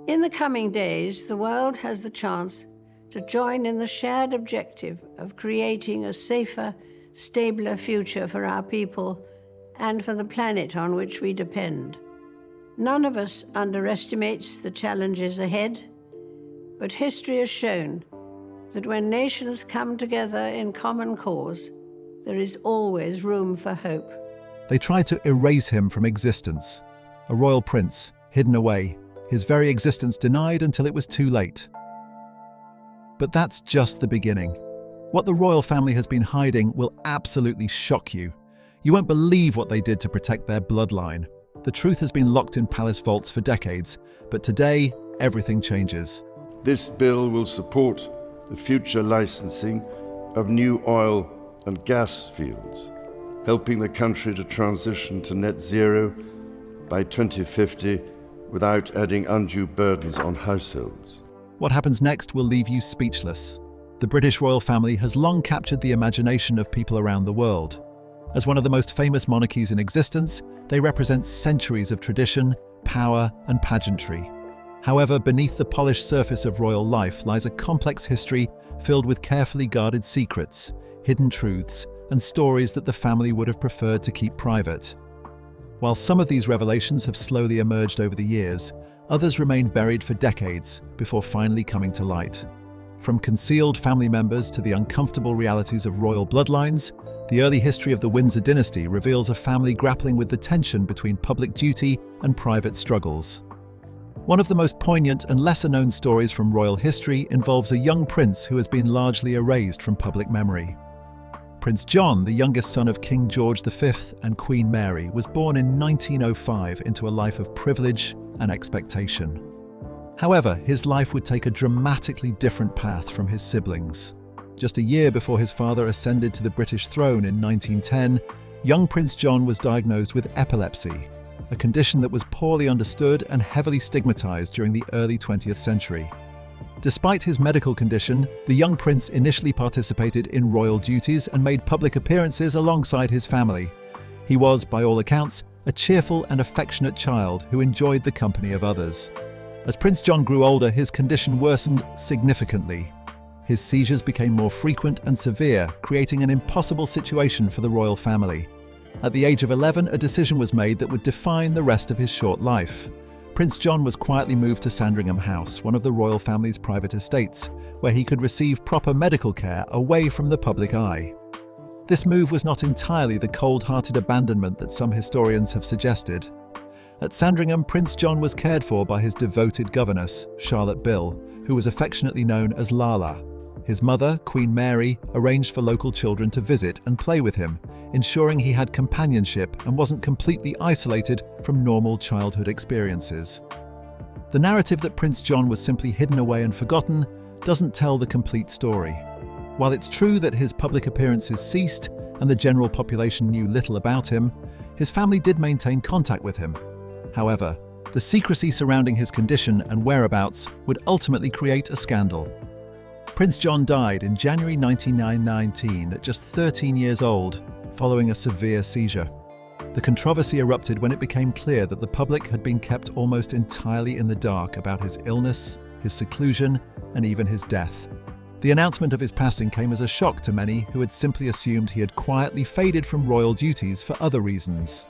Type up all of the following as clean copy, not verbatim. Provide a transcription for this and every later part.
In the coming days, the world has the chance to join in the shared objective of creating a safer, stabler future for our people and for the planet on which we depend. None of us underestimates the challenges ahead, but history has shown that when nations come together in common cause, there is always room for hope. They tried to erase him from existence. A royal prince, hidden away, his very existence denied until it was too late. But that's just the beginning. What the royal family has been hiding will absolutely shock you. You won't believe what they did to protect their bloodline. The truth has been locked in palace vaults for decades, but today, everything changes. This bill will support the future licensing of new oil and gas fields, helping the country to transition to net zero by 2050 without adding undue burdens on households. What happens next will leave you speechless. The British royal family has long captured the imagination of people around the world. As one of the most famous monarchies in existence, they represent centuries of tradition, power, and pageantry. However, beneath the polished surface of royal life lies a complex history filled with carefully guarded secrets, hidden truths, and stories that the family would have preferred to keep private. While some of these revelations have slowly emerged over the years, others remained buried for decades before finally coming to light. From concealed family members to the uncomfortable realities of royal bloodlines, the early history of the Windsor dynasty reveals a family grappling with the tension between public duty and private struggles. One of the most poignant and lesser-known stories from royal history involves a young prince who has been largely erased from public memory. Prince John, the youngest son of King George V and Queen Mary, was born in 1905 into a life of privilege and expectation. However, his life would take a dramatically different path from his siblings. Just a year before his father ascended to the British throne in 1910, young Prince John was diagnosed with epilepsy, a condition that was poorly understood and heavily stigmatized during the early 20th century. Despite his medical condition, the young prince initially participated in royal duties and made public appearances alongside his family. He was, by all accounts, a cheerful and affectionate child who enjoyed the company of others. As Prince John grew older, his condition worsened significantly. His seizures became more frequent and severe, creating an impossible situation for the royal family. At the age of 11, a decision was made that would define the rest of his short life. Prince John was quietly moved to Sandringham House, one of the royal family's private estates, where he could receive proper medical care away from the public eye. This move was not entirely the cold-hearted abandonment that some historians have suggested. At Sandringham, Prince John was cared for by his devoted governess, Charlotte Bill, who was affectionately known as Lala. His mother, Queen Mary, arranged for local children to visit and play with him, ensuring he had companionship and wasn't completely isolated from normal childhood experiences. The narrative that Prince John was simply hidden away and forgotten doesn't tell the complete story. While it's true that his public appearances ceased and the general population knew little about him, his family did maintain contact with him. However, the secrecy surrounding his condition and whereabouts would ultimately create a scandal. Prince John died in January 1919 at just 13 years old, following a severe seizure. The controversy erupted when it became clear that the public had been kept almost entirely in the dark about his illness, his seclusion, and even his death. The announcement of his passing came as a shock to many who had simply assumed he had quietly faded from royal duties for other reasons.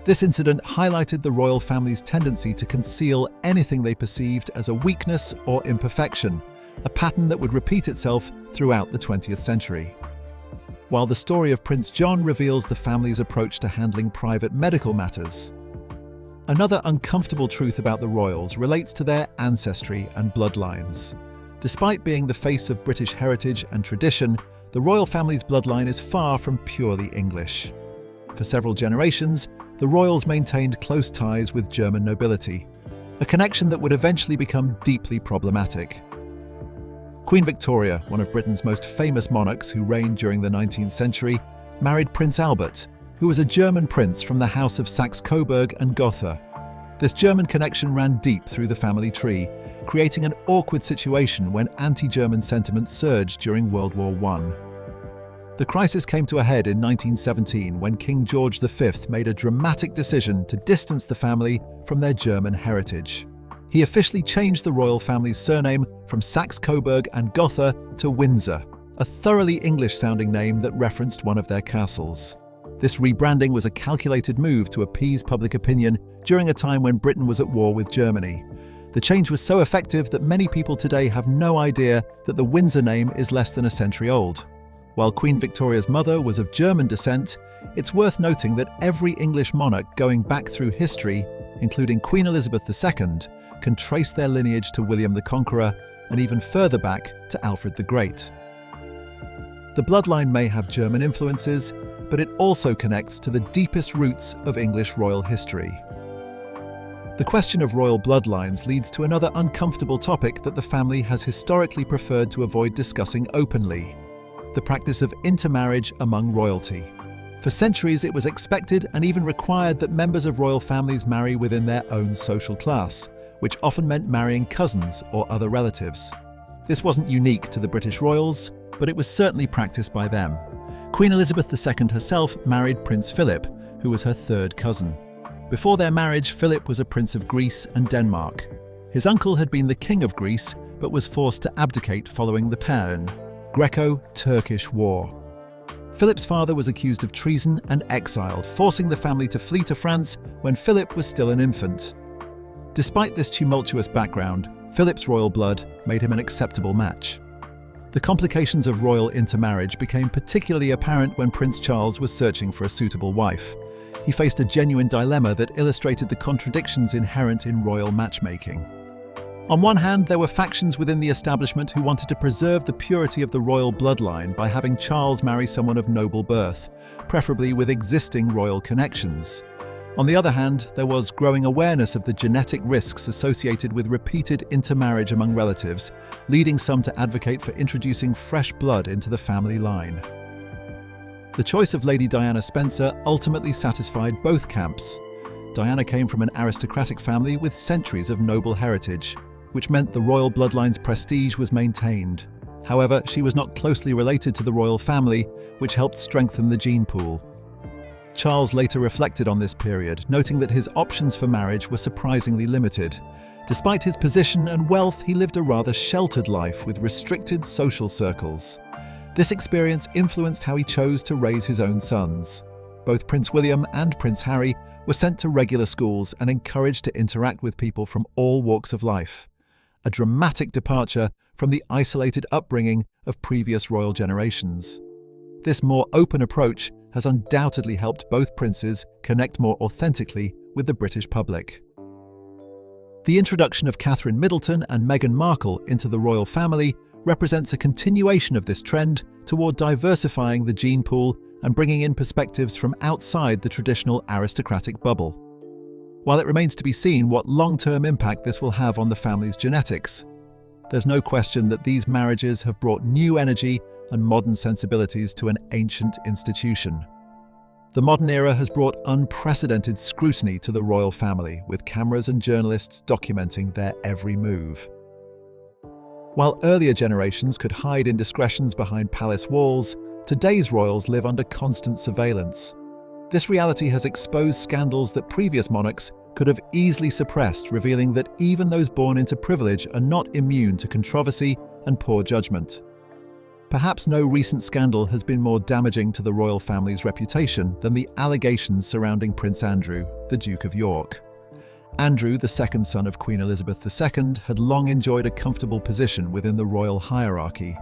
This incident highlighted the royal family's tendency to conceal anything they perceived as a weakness or imperfection, a pattern that would repeat itself throughout the 20th century. While the story of Prince John reveals the family's approach to handling private medical matters, another uncomfortable truth about the royals relates to their ancestry and bloodlines. Despite being the face of British heritage and tradition, the royal family's bloodline is far from purely English. For several generations, the royals maintained close ties with German nobility, a connection that would eventually become deeply problematic. Queen Victoria, one of Britain's most famous monarchs who reigned during the 19th century, married Prince Albert, who was a German prince from the House of Saxe-Coburg and Gotha. This German connection ran deep through the family tree, creating an awkward situation when anti-German sentiment surged during World War I. The crisis came to a head in 1917 when King George V made a dramatic decision to distance the family from their German heritage. He officially changed the royal family's surname from Saxe-Coburg and Gotha to Windsor, a thoroughly English-sounding name that referenced one of their castles. This rebranding was a calculated move to appease public opinion during a time when Britain was at war with Germany. The change was so effective that many people today have no idea that the Windsor name is less than a century old. While Queen Victoria's mother was of German descent, it's worth noting that every English monarch going back through history, including Queen Elizabeth II, can trace their lineage to William the Conqueror and even further back to Alfred the Great. The bloodline may have German influences, but it also connects to the deepest roots of English royal history. The question of royal bloodlines leads to another uncomfortable topic that the family has historically preferred to avoid discussing openly: the practice of intermarriage among royalty. For centuries, it was expected and even required that members of royal families marry within their own social class, which often meant marrying cousins or other relatives. This wasn't unique to the British royals, but it was certainly practiced by them. Queen Elizabeth II herself married Prince Philip, who was her third cousin. Before their marriage, Philip was a prince of Greece and Denmark. His uncle had been the king of Greece, but was forced to abdicate following the Perm, Greco-Turkish War. Philip's father was accused of treason and exiled, forcing the family to flee to France when Philip was still an infant. Despite this tumultuous background, Philip's royal blood made him an acceptable match. The complications of royal intermarriage became particularly apparent when Prince Charles was searching for a suitable wife. He faced a genuine dilemma that illustrated the contradictions inherent in royal matchmaking. On one hand, there were factions within the establishment who wanted to preserve the purity of the royal bloodline by having Charles marry someone of noble birth, preferably with existing royal connections. On the other hand, there was growing awareness of the genetic risks associated with repeated intermarriage among relatives, leading some to advocate for introducing fresh blood into the family line. The choice of Lady Diana Spencer ultimately satisfied both camps. Diana came from an aristocratic family with centuries of noble heritage, which meant the royal bloodline's prestige was maintained. However, she was not closely related to the royal family, which helped strengthen the gene pool. Charles later reflected on this period, noting that his options for marriage were surprisingly limited. Despite his position and wealth, he lived a rather sheltered life with restricted social circles. This experience influenced how he chose to raise his own sons. Both Prince William and Prince Harry were sent to regular schools and encouraged to interact with people from all walks of life, a dramatic departure from the isolated upbringing of previous royal generations. This more open approach has undoubtedly helped both princes connect more authentically with the British public. The introduction of Catherine Middleton and Meghan Markle into the royal family represents a continuation of this trend toward diversifying the gene pool and bringing in perspectives from outside the traditional aristocratic bubble. While it remains to be seen what long-term impact this will have on the family's genetics, there's no question that these marriages have brought new energy and modern sensibilities to an ancient institution. The modern era has brought unprecedented scrutiny to the royal family, with cameras and journalists documenting their every move. While earlier generations could hide indiscretions behind palace walls, today's royals live under constant surveillance. This reality has exposed scandals that previous monarchs could have easily suppressed, revealing that even those born into privilege are not immune to controversy and poor judgment. Perhaps no recent scandal has been more damaging to the royal family's reputation than the allegations surrounding Prince Andrew, the Duke of York. Andrew, the second son of Queen Elizabeth II, had long enjoyed a comfortable position within the royal hierarchy.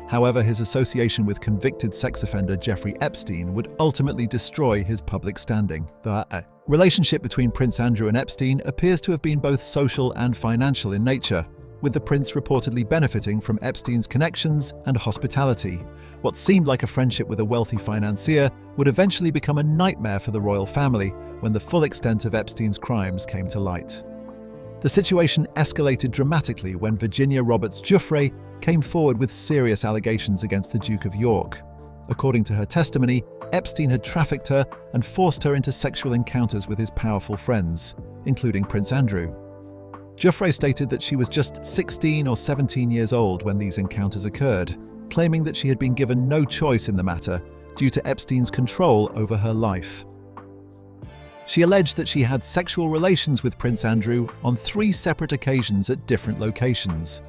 However, his association with convicted sex offender Jeffrey Epstein would ultimately destroy his public standing. The relationship between Prince Andrew and Epstein appears to have been both social and financial in nature, with the prince reportedly benefiting from Epstein's connections and hospitality. What seemed like a friendship with a wealthy financier would eventually become a nightmare for the royal family when the full extent of Epstein's crimes came to light. The situation escalated dramatically when Virginia Roberts Giuffre came forward with serious allegations against the Duke of York. According to her testimony, Epstein had trafficked her and forced her into sexual encounters with his powerful friends, including Prince Andrew. Giuffre stated that she was just 16 or 17 years old when these encounters occurred, claiming that she had been given no choice in the matter due to Epstein's control over her life. She alleged that she had sexual relations with Prince Andrew on 3 separate occasions at different locations.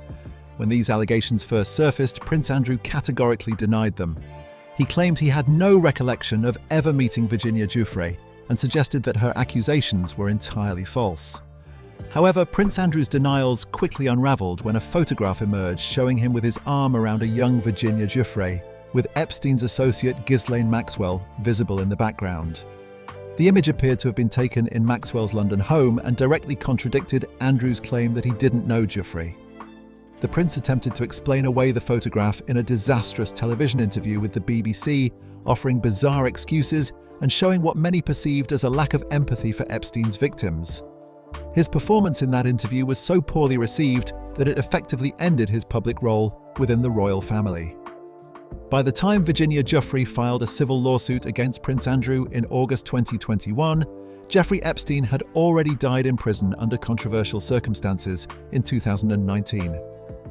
When these allegations first surfaced, Prince Andrew categorically denied them. He claimed he had no recollection of ever meeting Virginia Giuffre and suggested that her accusations were entirely false. However, Prince Andrew's denials quickly unraveled when a photograph emerged showing him with his arm around a young Virginia Giuffre, with Epstein's associate Ghislaine Maxwell visible in the background. The image appeared to have been taken in Maxwell's London home and directly contradicted Andrew's claim that he didn't know Giuffre. The prince attempted to explain away the photograph in a disastrous television interview with the BBC, offering bizarre excuses and showing what many perceived as a lack of empathy for Epstein's victims. His performance in that interview was so poorly received that it effectively ended his public role within the royal family. By the time Virginia Giuffre filed a civil lawsuit against Prince Andrew in August 2021, Jeffrey Epstein had already died in prison under controversial circumstances in 2019.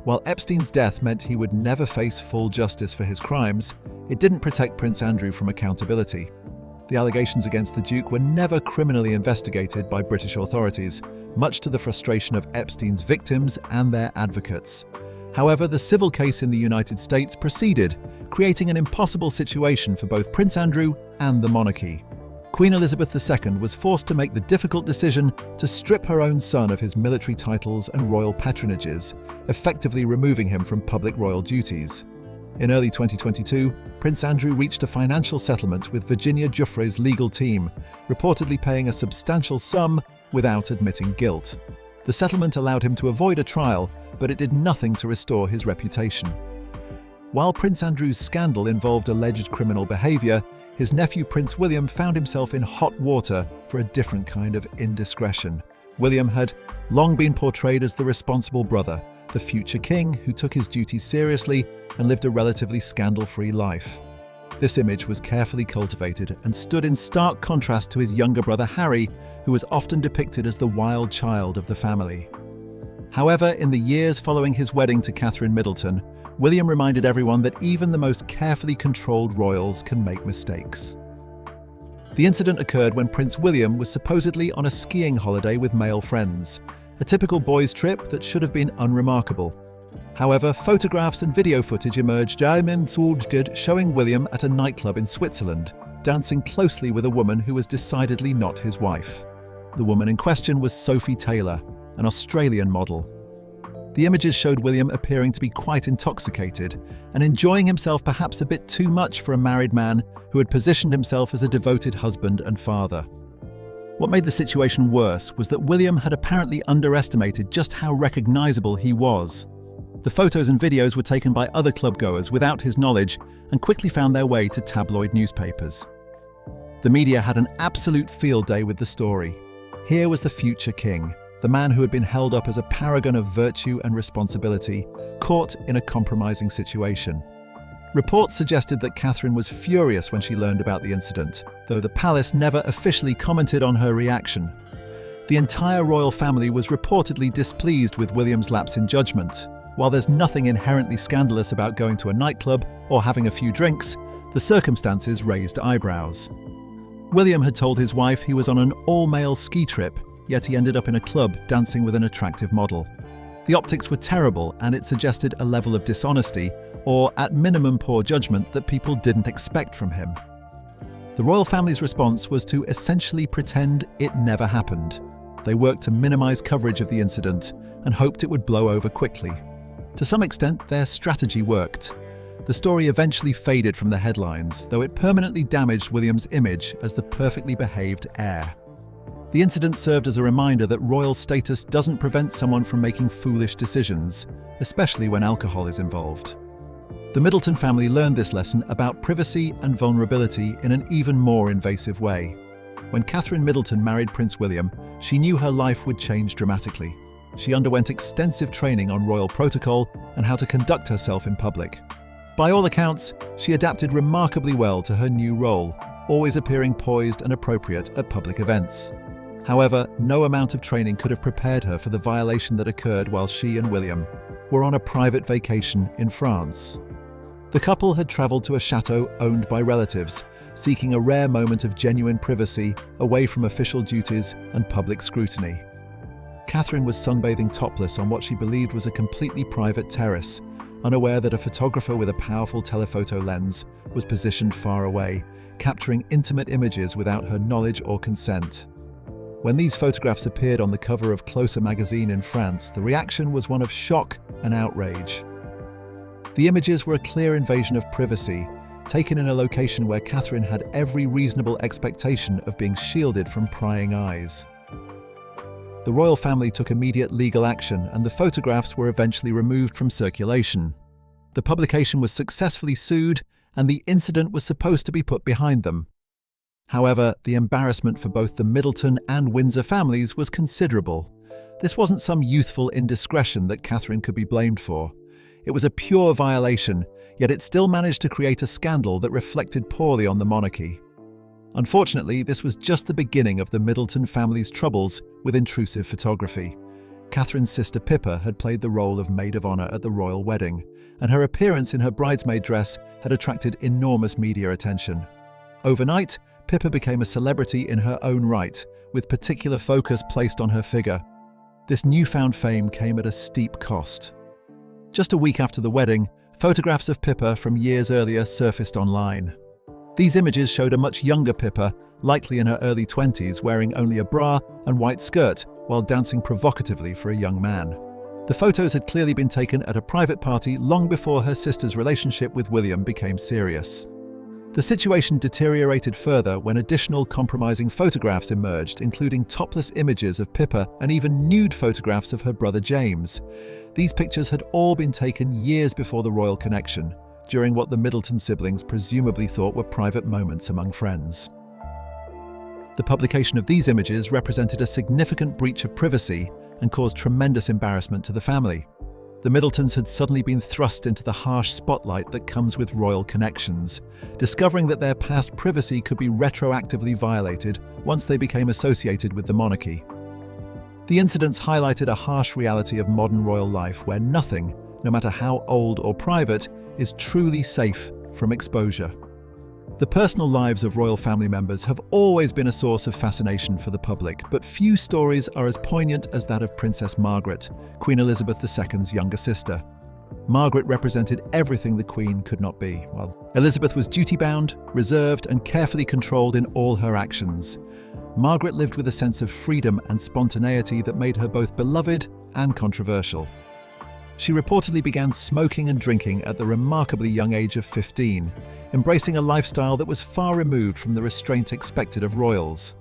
While Epstein's death meant he would never face full justice for his crimes, it didn't protect Prince Andrew from accountability. The allegations against the Duke were never criminally investigated by British authorities, much to the frustration of Epstein's victims and their advocates. However, the civil case in the United States proceeded, creating an impossible situation for both Prince Andrew and the monarchy. Queen Elizabeth II was forced to make the difficult decision to strip her own son of his military titles and royal patronages, effectively removing him from public royal duties. In early 2022, Prince Andrew reached a financial settlement with Virginia Giuffre's legal team, reportedly paying a substantial sum without admitting guilt. The settlement allowed him to avoid a trial, but it did nothing to restore his reputation. While Prince Andrew's scandal involved alleged criminal behaviour, his nephew Prince William found himself in hot water for a different kind of indiscretion. William had long been portrayed as the responsible brother, the future king who took his duties seriously and lived a relatively scandal-free life. This image was carefully cultivated and stood in stark contrast to his younger brother Harry, who was often depicted as the wild child of the family. However, in the years following his wedding to Catherine Middleton, William reminded everyone that even the most carefully controlled royals can make mistakes. The incident occurred when Prince William was supposedly on a skiing holiday with male friends, a typical boys' trip that should have been unremarkable. However, photographs and video footage emerged showing William at a nightclub in Switzerland, dancing closely with a woman who was decidedly not his wife. The woman in question was Sophie Taylor, an Australian model. The images showed William appearing to be quite intoxicated and enjoying himself perhaps a bit too much for a married man who had positioned himself as a devoted husband and father. What made the situation worse was that William had apparently underestimated just how recognizable he was. The photos and videos were taken by other clubgoers without his knowledge and quickly found their way to tabloid newspapers. The media had an absolute field day with the story. Here was the future king, the man who had been held up as a paragon of virtue and responsibility, caught in a compromising situation. Reports suggested that Catherine was furious when she learned about the incident, though the palace never officially commented on her reaction. The entire royal family was reportedly displeased with William's lapse in judgment. While there's nothing inherently scandalous about going to a nightclub or having a few drinks, the circumstances raised eyebrows. William had told his wife he was on an all-male ski trip, yet he ended up in a club dancing with an attractive model. The optics were terrible, and it suggested a level of dishonesty, or at minimum poor judgment, that people didn't expect from him. The royal family's response was to essentially pretend it never happened. They worked to minimize coverage of the incident and hoped it would blow over quickly. To some extent, their strategy worked. The story eventually faded from the headlines, though it permanently damaged William's image as the perfectly behaved heir. The incident served as a reminder that royal status doesn't prevent someone from making foolish decisions, especially when alcohol is involved. The Middleton family learned this lesson about privacy and vulnerability in an even more invasive way. When Catherine Middleton married Prince William, she knew her life would change dramatically. She underwent extensive training on royal protocol and how to conduct herself in public. By all accounts, she adapted remarkably well to her new role, always appearing poised and appropriate at public events. However, no amount of training could have prepared her for the violation that occurred while she and William were on a private vacation in France. The couple had travelled to a chateau owned by relatives, seeking a rare moment of genuine privacy away from official duties and public scrutiny. Catherine was sunbathing topless on what she believed was a completely private terrace, unaware that a photographer with a powerful telephoto lens was positioned far away, capturing intimate images without her knowledge or consent. When these photographs appeared on the cover of Closer magazine in France, the reaction was one of shock and outrage. The images were a clear invasion of privacy, taken in a location where Catherine had every reasonable expectation of being shielded from prying eyes. The royal family took immediate legal action, and the photographs were eventually removed from circulation. The publication was successfully sued, and the incident was supposed to be put behind them. However, the embarrassment for both the Middleton and Windsor families was considerable. This wasn't some youthful indiscretion that Catherine could be blamed for. It was a pure violation, yet it still managed to create a scandal that reflected poorly on the monarchy. Unfortunately, this was just the beginning of the Middleton family's troubles with intrusive photography. Catherine's sister Pippa had played the role of maid of honour at the royal wedding, and her appearance in her bridesmaid dress had attracted enormous media attention. Overnight, Pippa became a celebrity in her own right, with particular focus placed on her figure. This newfound fame came at a steep cost. Just a week after the wedding, photographs of Pippa from years earlier surfaced online. These images showed a much younger Pippa, likely in her early 20s, wearing only a bra and white skirt while dancing provocatively for a young man. The photos had clearly been taken at a private party long before her sister's relationship with William became serious. The situation deteriorated further when additional compromising photographs emerged, including topless images of Pippa and even nude photographs of her brother James. These pictures had all been taken years before the royal connection, during what the Middleton siblings presumably thought were private moments among friends. The publication of these images represented a significant breach of privacy and caused tremendous embarrassment to the family. The Middletons had suddenly been thrust into the harsh spotlight that comes with royal connections, discovering that their past privacy could be retroactively violated once they became associated with the monarchy. The incidents highlighted a harsh reality of modern royal life where nothing, no matter how old or private, is truly safe from exposure. The personal lives of royal family members have always been a source of fascination for the public, but few stories are as poignant as that of Princess Margaret, Queen Elizabeth II's younger sister. Margaret represented everything the Queen could not be, while Elizabeth was duty-bound, reserved, and carefully controlled in all her actions. Margaret lived with a sense of freedom and spontaneity that made her both beloved and controversial. She reportedly began smoking and drinking at the remarkably young age of 15, embracing a lifestyle that was far removed from the restraint expected of royals.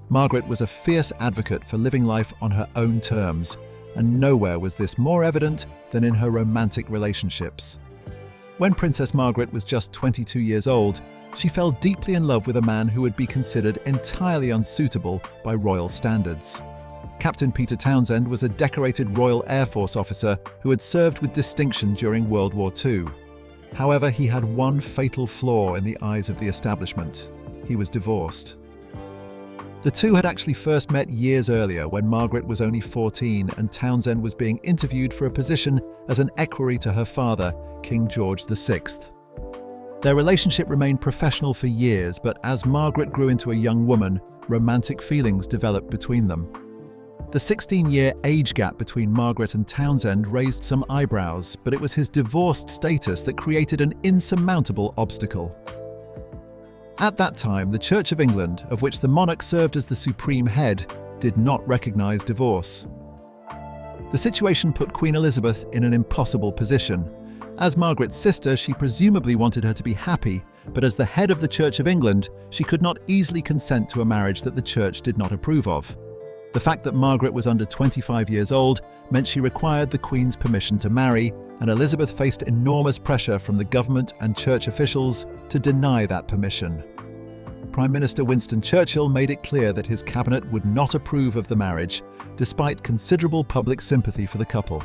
Margaret was a fierce advocate for living life on her own terms, and nowhere was this more evident than in her romantic relationships. When Princess Margaret was just 22 years old, she fell deeply in love with a man who would be considered entirely unsuitable by royal standards. Captain Peter Townsend was a decorated Royal Air Force officer who had served with distinction during World War II. However, he had one fatal flaw in the eyes of the establishment. He was divorced. The two had actually first met years earlier when Margaret was only 14 and Townsend was being interviewed for a position as an equerry to her father, King George VI. Their relationship remained professional for years, but as Margaret grew into a young woman, romantic feelings developed between them. The 16-year age gap between Margaret and Townsend raised some eyebrows, but it was his divorced status that created an insurmountable obstacle. At that time, the Church of England, of which the monarch served as the supreme head, did not recognise divorce. The situation put Queen Elizabeth in an impossible position. As Margaret's sister, she presumably wanted her to be happy, but as the head of the Church of England, she could not easily consent to a marriage that the Church did not approve of. The fact that Margaret was under 25 years old meant she required the Queen's permission to marry, and Elizabeth faced enormous pressure from the government and church officials to deny that permission. Prime Minister Winston Churchill made it clear that his cabinet would not approve of the marriage, despite considerable public sympathy for the couple.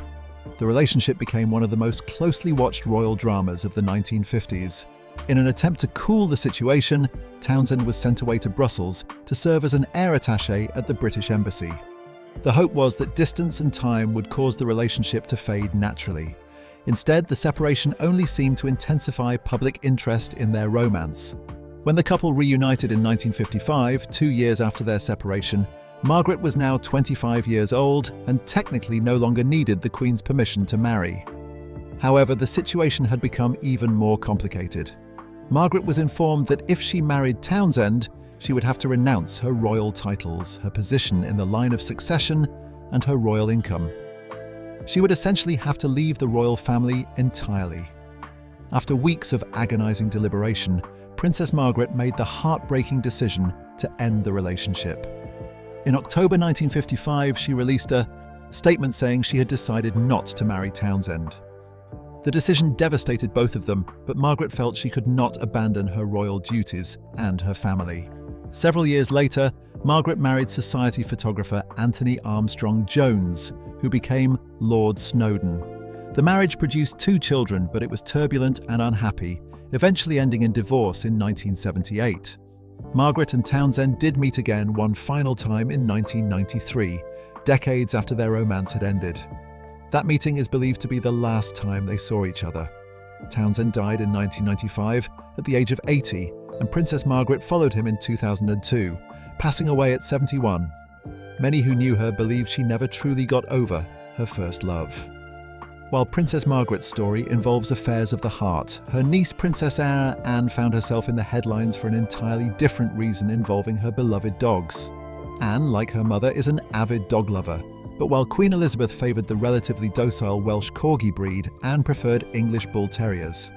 The relationship became one of the most closely watched royal dramas of the 1950s. In an attempt to cool the situation, Townsend was sent away to Brussels to serve as an air attaché at the British Embassy. The hope was that distance and time would cause the relationship to fade naturally. Instead, the separation only seemed to intensify public interest in their romance. When the couple reunited in 1955, 2 years after their separation, Margaret was now 25 years old and technically no longer needed the Queen's permission to marry. However, the situation had become even more complicated. Margaret was informed that if she married Townsend, she would have to renounce her royal titles, her position in the line of succession, and her royal income. She would essentially have to leave the royal family entirely. After weeks of agonizing deliberation, Princess Margaret made the heartbreaking decision to end the relationship. In October 1955, she released a statement saying she had decided not to marry Townsend. The decision devastated both of them, but Margaret felt she could not abandon her royal duties and her family. Several years later, Margaret married society photographer Anthony Armstrong Jones, who became Lord Snowdon. The marriage produced 2 children, but it was turbulent and unhappy, eventually ending in divorce in 1978. Margaret and Townsend did meet again one final time in 1993, decades after their romance had ended. That meeting is believed to be the last time they saw each other. Townsend died in 1995 at the age of 80, and Princess Margaret followed him in 2002, passing away at 71. Many who knew her believe she never truly got over her first love. While Princess Margaret's story involves affairs of the heart, her niece Princess Anne found herself in the headlines for an entirely different reason involving her beloved dogs. Anne, like her mother, is an avid dog lover, but while Queen Elizabeth favoured the relatively docile Welsh Corgi breed, Anne preferred English Bull Terriers.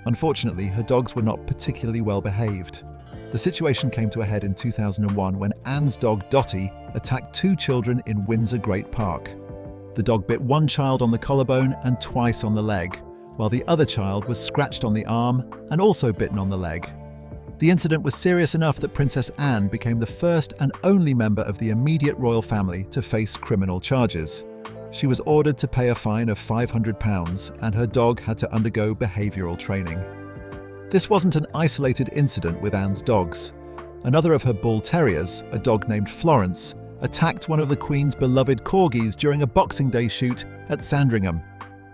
Unfortunately, her dogs were not particularly well behaved. The situation came to a head in 2001 when Anne's dog Dottie attacked 2 children in Windsor Great Park. The dog bit one child on the collarbone and twice on the leg, while the other child was scratched on the arm and also bitten on the leg. The incident was serious enough that Princess Anne became the first and only member of the immediate royal family to face criminal charges. She was ordered to pay a fine of £500 and her dog had to undergo behavioural training. This wasn't an isolated incident with Anne's dogs. Another of her bull terriers, a dog named Florence, attacked one of the Queen's beloved corgis during a Boxing Day shoot at Sandringham.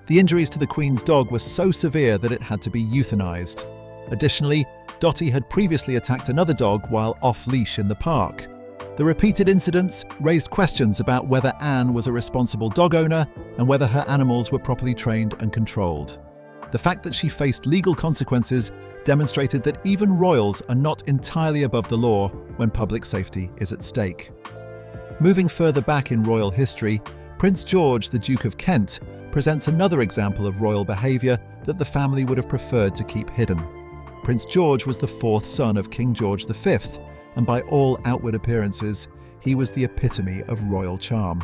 The injuries to the Queen's dog were so severe that it had to be euthanized. Additionally, Dottie had previously attacked another dog while off-leash in the park. The repeated incidents raised questions about whether Anne was a responsible dog owner and whether her animals were properly trained and controlled. The fact that she faced legal consequences demonstrated that even royals are not entirely above the law when public safety is at stake. Moving further back in royal history, Prince George, the Duke of Kent, presents another example of royal behaviour that the family would have preferred to keep hidden. Prince George was the 4th son of King George V, and by all outward appearances, he was the epitome of royal charm.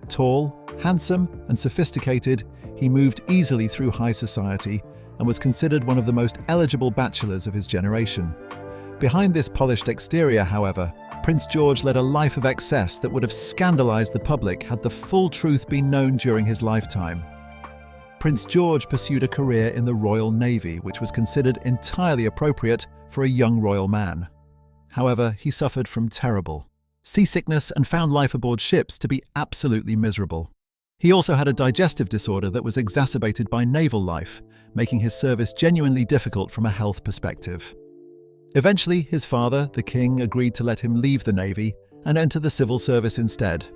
Tall, handsome, and sophisticated, he moved easily through high society and was considered one of the most eligible bachelors of his generation. Behind this polished exterior, however, Prince George led a life of excess that would have scandalized the public had the full truth been known during his lifetime. Prince George pursued a career in the Royal Navy, which was considered entirely appropriate for a young royal man. However, he suffered from terrible seasickness and found life aboard ships to be absolutely miserable. He also had a digestive disorder that was exacerbated by naval life, making his service genuinely difficult from a health perspective. Eventually, his father, the king, agreed to let him leave the Navy and enter the civil service instead.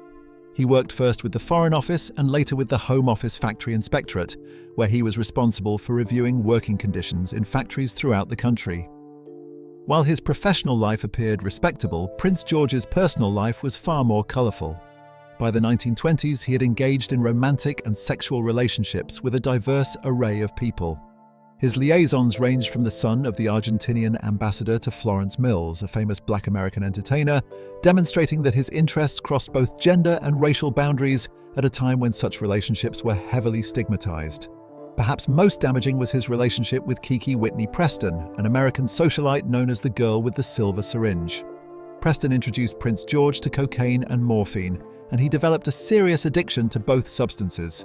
He worked first with the Foreign Office and later with the Home Office Factory Inspectorate, where he was responsible for reviewing working conditions in factories throughout the country. While his professional life appeared respectable, Prince George's personal life was far more colourful. By the 1920s, he had engaged in romantic and sexual relationships with a diverse array of people. His liaisons ranged from the son of the Argentinian ambassador to Florence Mills, a famous Black American entertainer, demonstrating that his interests crossed both gender and racial boundaries at a time when such relationships were heavily stigmatized. Perhaps most damaging was his relationship with Kiki Whitney Preston, an American socialite known as the girl with the silver syringe. Preston introduced Prince George to cocaine and morphine, and he developed a serious addiction to both substances.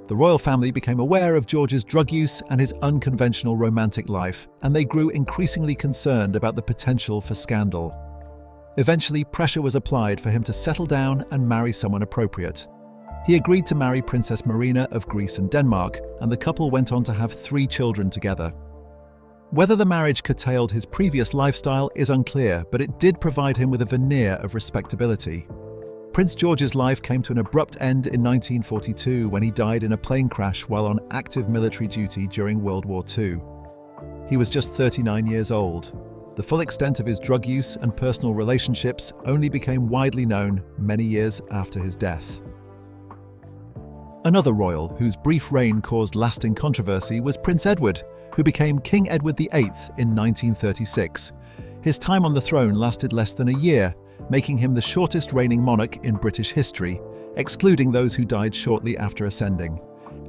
The royal family became aware of George's drug use and his unconventional romantic life, and they grew increasingly concerned about the potential for scandal. Eventually, pressure was applied for him to settle down and marry someone appropriate. He agreed to marry Princess Marina of Greece and Denmark, and the couple went on to have 3 children together. Whether the marriage curtailed his previous lifestyle is unclear, but it did provide him with a veneer of respectability. Prince George's life came to an abrupt end in 1942 when he died in a plane crash while on active military duty during World War II. He was just 39 years old. The full extent of his drug use and personal relationships only became widely known many years after his death. Another royal whose brief reign caused lasting controversy was Prince Edward, who became King Edward VIII in 1936. His time on the throne lasted less than a year, making him the shortest reigning monarch in British history, excluding those who died shortly after ascending.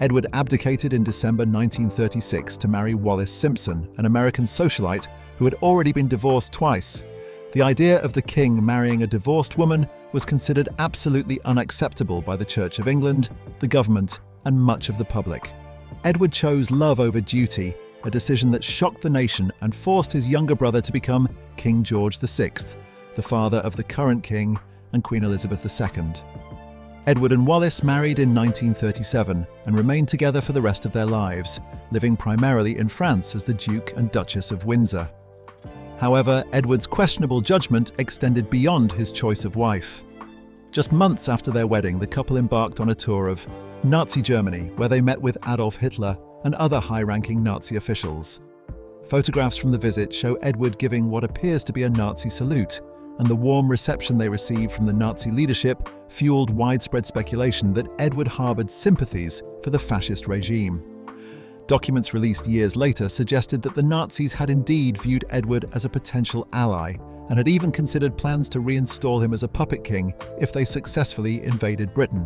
Edward abdicated in December 1936 to marry Wallis Simpson, an American socialite who had already been divorced twice. The idea of the king marrying a divorced woman was considered absolutely unacceptable by the Church of England, the government, and much of the public. Edward chose love over duty, a decision that shocked the nation and forced his younger brother to become King George VI, the father of the current king and Queen Elizabeth II. Edward and Wallis married in 1937 and remained together for the rest of their lives, living primarily in France as the Duke and Duchess of Windsor. However, Edward's questionable judgment extended beyond his choice of wife. Just months after their wedding, the couple embarked on a tour of Nazi Germany, where they met with Adolf Hitler and other high-ranking Nazi officials. Photographs from the visit show Edward giving what appears to be a Nazi salute, and the warm reception they received from the Nazi leadership fueled widespread speculation that Edward harbored sympathies for the fascist regime. Documents released years later suggested that the Nazis had indeed viewed Edward as a potential ally and had even considered plans to reinstall him as a puppet king if they successfully invaded Britain.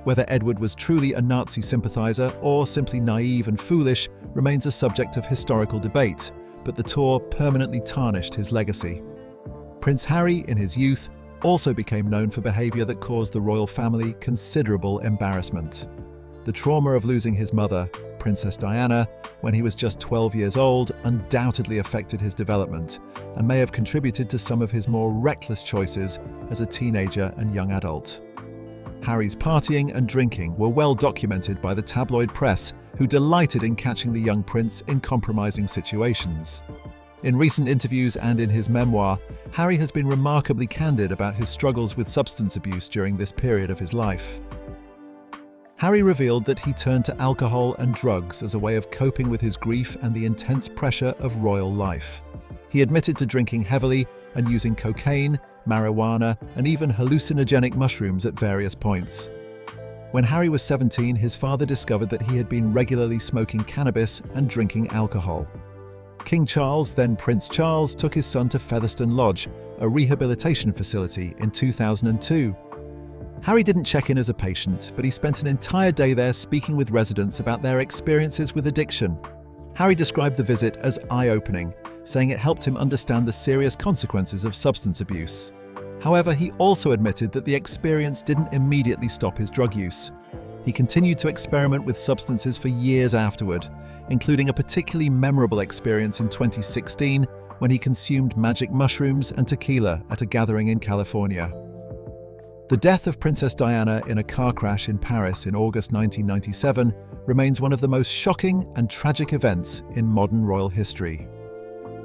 Whether Edward was truly a Nazi sympathizer or simply naive and foolish remains a subject of historical debate, but the tour permanently tarnished his legacy. Prince Harry, in his youth, also became known for behavior that caused the royal family considerable embarrassment. The trauma of losing his mother, Princess Diana, when he was just 12 years old, undoubtedly affected his development and may have contributed to some of his more reckless choices as a teenager and young adult. Harry's partying and drinking were well documented by the tabloid press, who delighted in catching the young prince in compromising situations. In recent interviews and in his memoir, Harry has been remarkably candid about his struggles with substance abuse during this period of his life. Harry revealed that he turned to alcohol and drugs as a way of coping with his grief and the intense pressure of royal life. He admitted to drinking heavily and using cocaine, marijuana, and even hallucinogenic mushrooms at various points. When Harry was 17, his father discovered that he had been regularly smoking cannabis and drinking alcohol. King Charles, then Prince Charles, took his son to Featherstone Lodge, a rehabilitation facility, in 2002. Harry didn't check in as a patient, but he spent an entire day there speaking with residents about their experiences with addiction. Harry described the visit as eye-opening, saying it helped him understand the serious consequences of substance abuse. However, he also admitted that the experience didn't immediately stop his drug use. He continued to experiment with substances for years afterward, including a particularly memorable experience in 2016 when he consumed magic mushrooms and tequila at a gathering in California. The death of Princess Diana in a car crash in Paris in August 1997 remains one of the most shocking and tragic events in modern royal history.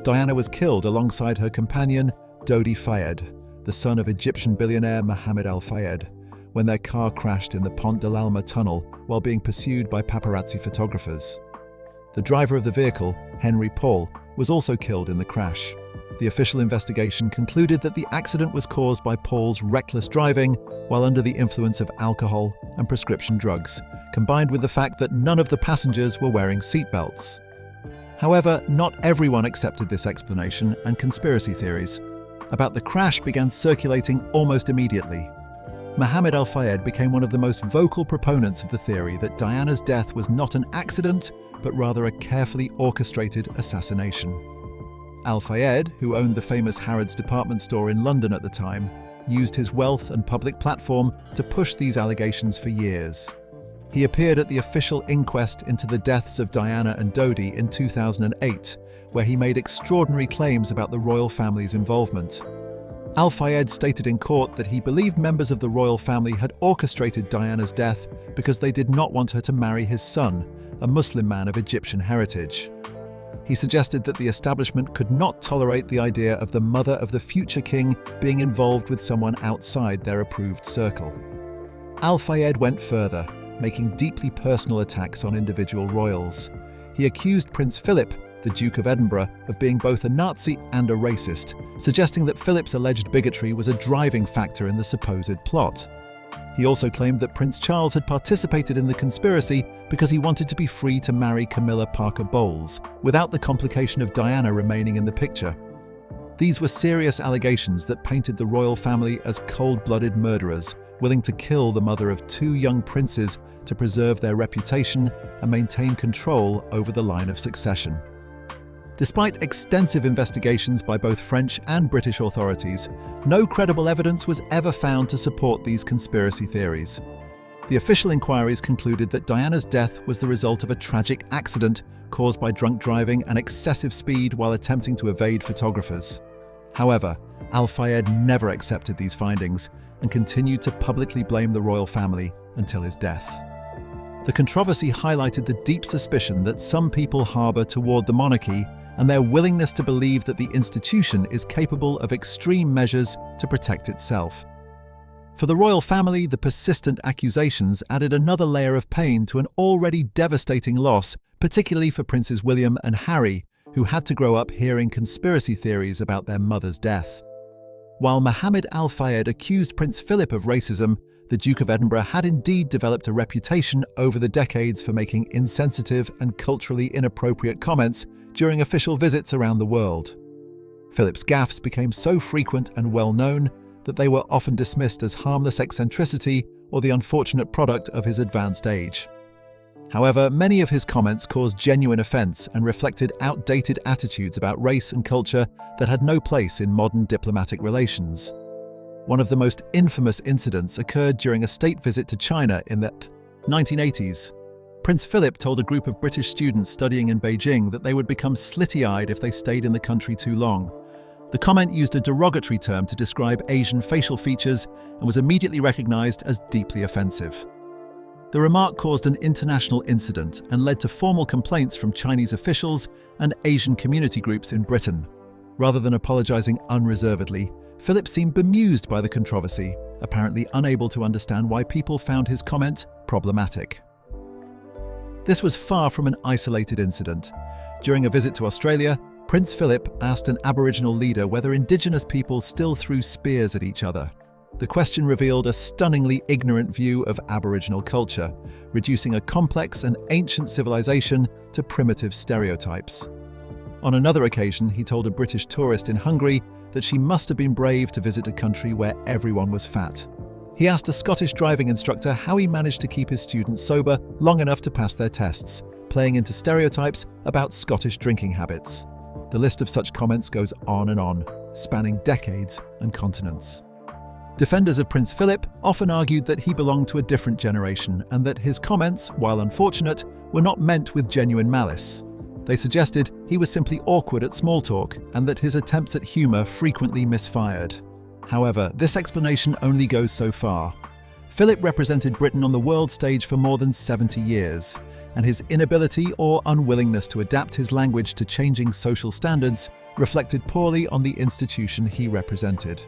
Diana was killed alongside her companion, Dodi Fayed, the son of Egyptian billionaire Mohammed Al Fayed, when their car crashed in the Pont de l'Alma tunnel while being pursued by paparazzi photographers. The driver of the vehicle, Henry Paul, was also killed in the crash. The official investigation concluded that the accident was caused by Paul's reckless driving while under the influence of alcohol and prescription drugs, combined with the fact that none of the passengers were wearing seatbelts. However, not everyone accepted this explanation, and conspiracy theories about the crash began circulating almost immediately. Mohammed Al Fayed became one of the most vocal proponents of the theory that Diana's death was not an accident, but rather a carefully orchestrated assassination. Al Fayed, who owned the famous Harrods department store in London at the time, used his wealth and public platform to push these allegations for years. He appeared at the official inquest into the deaths of Diana and Dodi in 2008, where he made extraordinary claims about the royal family's involvement. Al-Fayed stated in court that he believed members of the royal family had orchestrated Diana's death because they did not want her to marry his son, a Muslim man of Egyptian heritage. He suggested that the establishment could not tolerate the idea of the mother of the future king being involved with someone outside their approved circle. Al-Fayed went further, making deeply personal attacks on individual royals. He accused Prince Philip, the Duke of Edinburgh, of being both a Nazi and a racist, suggesting that Philip's alleged bigotry was a driving factor in the supposed plot. He also claimed that Prince Charles had participated in the conspiracy because he wanted to be free to marry Camilla Parker Bowles, without the complication of Diana remaining in the picture. These were serious allegations that painted the royal family as cold-blooded murderers, willing to kill the mother of two young princes to preserve their reputation and maintain control over the line of succession. Despite extensive investigations by both French and British authorities, no credible evidence was ever found to support these conspiracy theories. The official inquiries concluded that Diana's death was the result of a tragic accident caused by drunk driving and excessive speed while attempting to evade photographers. However, Al-Fayed never accepted these findings and continued to publicly blame the royal family until his death. The controversy highlighted the deep suspicion that some people harbour toward the monarchy and their willingness to believe that the institution is capable of extreme measures to protect itself. For the royal family, the persistent accusations added another layer of pain to an already devastating loss, particularly for Princes William and Harry, who had to grow up hearing conspiracy theories about their mother's death. While Mohammed Al-Fayed accused Prince Philip of racism, the Duke of Edinburgh had indeed developed a reputation over the decades for making insensitive and culturally inappropriate comments during official visits around the world. Philip's gaffes became so frequent and well-known that they were often dismissed as harmless eccentricity or the unfortunate product of his advanced age. However, many of his comments caused genuine offence and reflected outdated attitudes about race and culture that had no place in modern diplomatic relations. One of the most infamous incidents occurred during a state visit to China in the 1980s. Prince Philip told a group of British students studying in Beijing that they would become slitty-eyed if they stayed in the country too long. The comment used a derogatory term to describe Asian facial features and was immediately recognised as deeply offensive. The remark caused an international incident and led to formal complaints from Chinese officials and Asian community groups in Britain. Rather than apologising unreservedly, Philip seemed bemused by the controversy, apparently unable to understand why people found his comment problematic. This was far from an isolated incident. During a visit to Australia, Prince Philip asked an Aboriginal leader whether Indigenous people still threw spears at each other. The question revealed a stunningly ignorant view of Aboriginal culture, reducing a complex and ancient civilization to primitive stereotypes. On another occasion, he told a British tourist in Hungary that she must have been brave to visit a country where everyone was fat. He asked a Scottish driving instructor how he managed to keep his students sober long enough to pass their tests, playing into stereotypes about Scottish drinking habits. The list of such comments goes on and on, spanning decades and continents. Defenders of Prince Philip often argued that he belonged to a different generation and that his comments, while unfortunate, were not meant with genuine malice. They suggested he was simply awkward at small talk and that his attempts at humour frequently misfired. However, this explanation only goes so far. Philip represented Britain on the world stage for more than 70 years, and his inability or unwillingness to adapt his language to changing social standards reflected poorly on the institution he represented.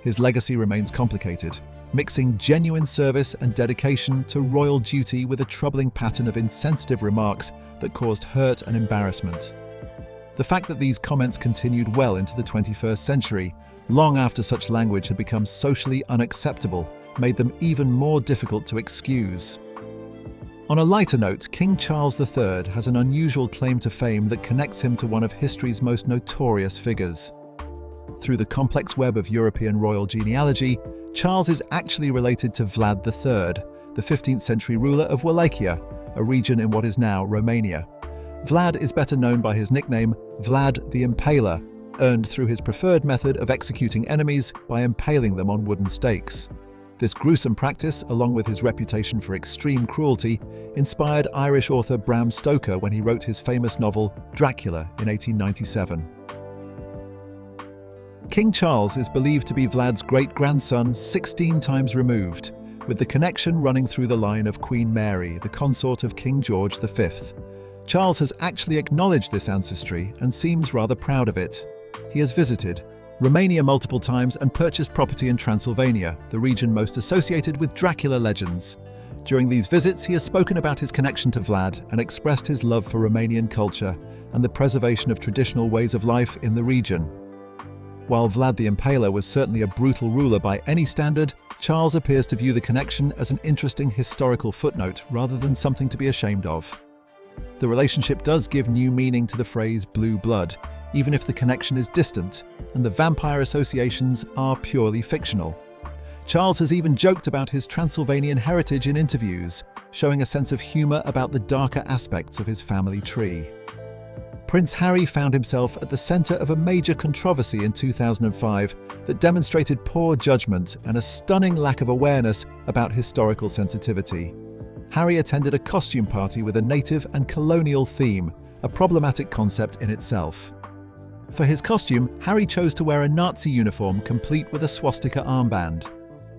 His legacy remains complicated, mixing genuine service and dedication to royal duty with a troubling pattern of insensitive remarks that caused hurt and embarrassment. The fact that these comments continued well into the 21st century, long after such language had become socially unacceptable, made them even more difficult to excuse. On a lighter note, King Charles III has an unusual claim to fame that connects him to one of history's most notorious figures. Through the complex web of European royal genealogy, Charles is actually related to Vlad III, the 15th century ruler of Wallachia, a region in what is now Romania. Vlad is better known by his nickname Vlad the Impaler, earned through his preferred method of executing enemies by impaling them on wooden stakes. This gruesome practice, along with his reputation for extreme cruelty, inspired Irish author Bram Stoker when he wrote his famous novel Dracula in 1897. King Charles is believed to be Vlad's great-grandson 16 times removed, with the connection running through the line of Queen Mary, the consort of King George V. Charles has actually acknowledged this ancestry and seems rather proud of it. He has visited Romania multiple times and purchased property in Transylvania, the region most associated with Dracula legends. During these visits, he has spoken about his connection to Vlad and expressed his love for Romanian culture and the preservation of traditional ways of life in the region. While Vlad the Impaler was certainly a brutal ruler by any standard, Charles appears to view the connection as an interesting historical footnote rather than something to be ashamed of. The relationship does give new meaning to the phrase blue blood, even if the connection is distant and the vampire associations are purely fictional. Charles has even joked about his Transylvanian heritage in interviews, showing a sense of humour about the darker aspects of his family tree. Prince Harry found himself at the centre of a major controversy in 2005 that demonstrated poor judgment and a stunning lack of awareness about historical sensitivity. Harry attended a costume party with a native and colonial theme, a problematic concept in itself. For his costume, Harry chose to wear a Nazi uniform complete with a swastika armband.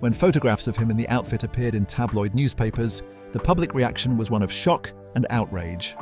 When photographs of him in the outfit appeared in tabloid newspapers, the public reaction was one of shock and outrage.